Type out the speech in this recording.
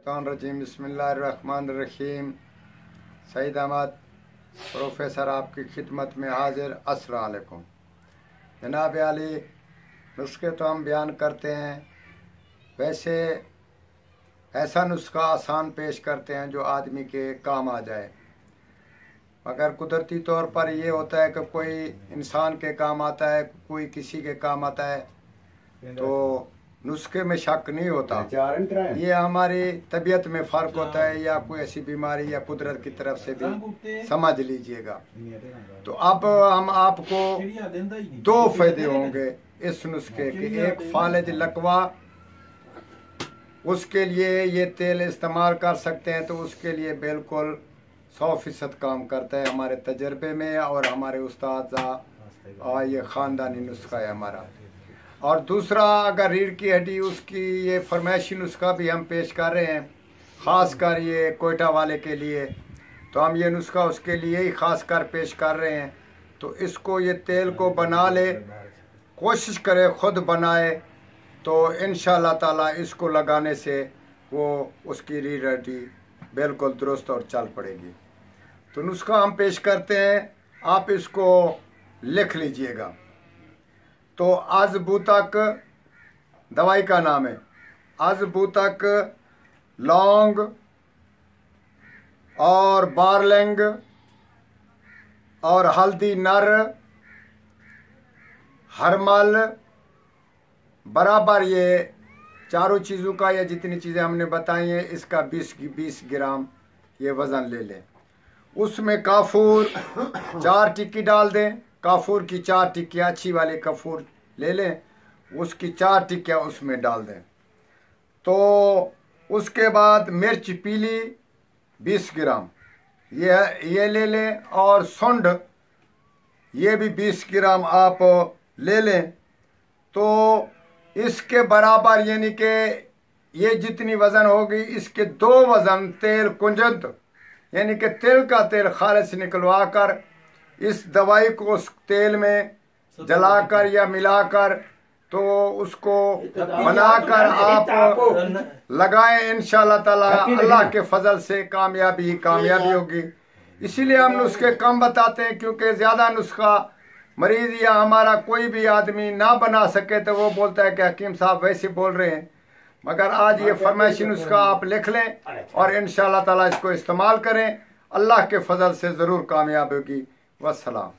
मिनशैतानिर्रजीम बिस्मिल्लाहिर्रहमानिर्रहीम। सईद अहमद प्रोफेसर आपकी खिदमत में हाजिर। अस्सलाम वालेकुम जनाब आली। नुस्खे तो हम बयान करते हैं, वैसे ऐसा नुस्खा आसान पेश करते हैं जो आदमी के काम आ जाए। मगर कुदरती तौर पर यह होता है कि कोई इंसान के काम आता है, कोई किसी के काम आता है, तो नुस्खे में शक नहीं होता। ये हमारी तबीयत में फ़र्क होता है या कोई ऐसी बीमारी या कुदरत की तरफ से भी समझ लीजिएगा। तो अब हम आपको दो फायदे होंगे इस नुस्खे के। एक फालिज लकवा, उसके लिए ये तेल इस्तेमाल कर सकते हैं, तो उसके लिए बिल्कुल 100% काम करता है हमारे तजर्बे में और हमारे उस्ताद और ये ख़ानदानी नुस्खा है हमारा। और दूसरा, अगर रीढ़ की हड्डी, उसकी ये फरमाइशी नुस्खा भी हम पेश कर रहे हैं, ख़ास कर ये कोयटा वाले के लिए। तो हम ये नुस्खा उसके लिए ही ख़ास कर पेश कर रहे हैं। तो इसको ये तेल को बना ले, कोशिश करे ख़ुद बनाए, तो इंशाअल्लाह ताला इसको लगाने से वो उसकी रीढ़ हड्डी बिल्कुल दुरुस्त और चल पड़ेगी। तो नुस्खा हम पेश करते हैं, आप इसको लिख लीजिएगा। तो अज़बूतक दवाई का नाम है। अज़बूतक, लौंग और बारलेंग और हल्दी नर, हरमल बराबर, ये चारों चीज़ों का, या जितनी चीज़ें हमने बताई हैं, इसका 20 ग्राम ये वज़न ले लें। उसमें काफूर 4 टिक्की डाल दें। काफूर की 4 टिक्कियाँ, अच्छी वाली काफूर ले लें, उसकी 4 टिक्कियाँ उसमें डाल दें। तो उसके बाद मिर्च पीली 20 ग्राम ये ले लें, और सुंड ये भी 20 ग्राम आप ले लें। तो इसके बराबर, यानी कि ये जितनी वज़न होगी, इसके 2 वज़न तेल कुंजंत, यानी कि तिल का तेल खालिस निकलवा कर इस दवाई को उस तेल में जलाकर या मिलाकर, तो उसको बनाकर आप लगाएं। इंशाअल्लाह ताला अल्लाह के फजल से कामयाबी होगी। इसीलिए हम नुस्खे कम बताते हैं, क्योंकि ज़्यादा नुस्खा मरीज या हमारा कोई भी आदमी ना बना सके, तो वो बोलता है कि हकीम साहब वैसे बोल रहे हैं। मगर आज ये फरमाइशी नुस्खा आप लिख लें और इंशाअल्लाह ताला इसको इस्तेमाल करें, अल्लाह के फजल से ज़रूर कामयाब होगी। वस्सलाम।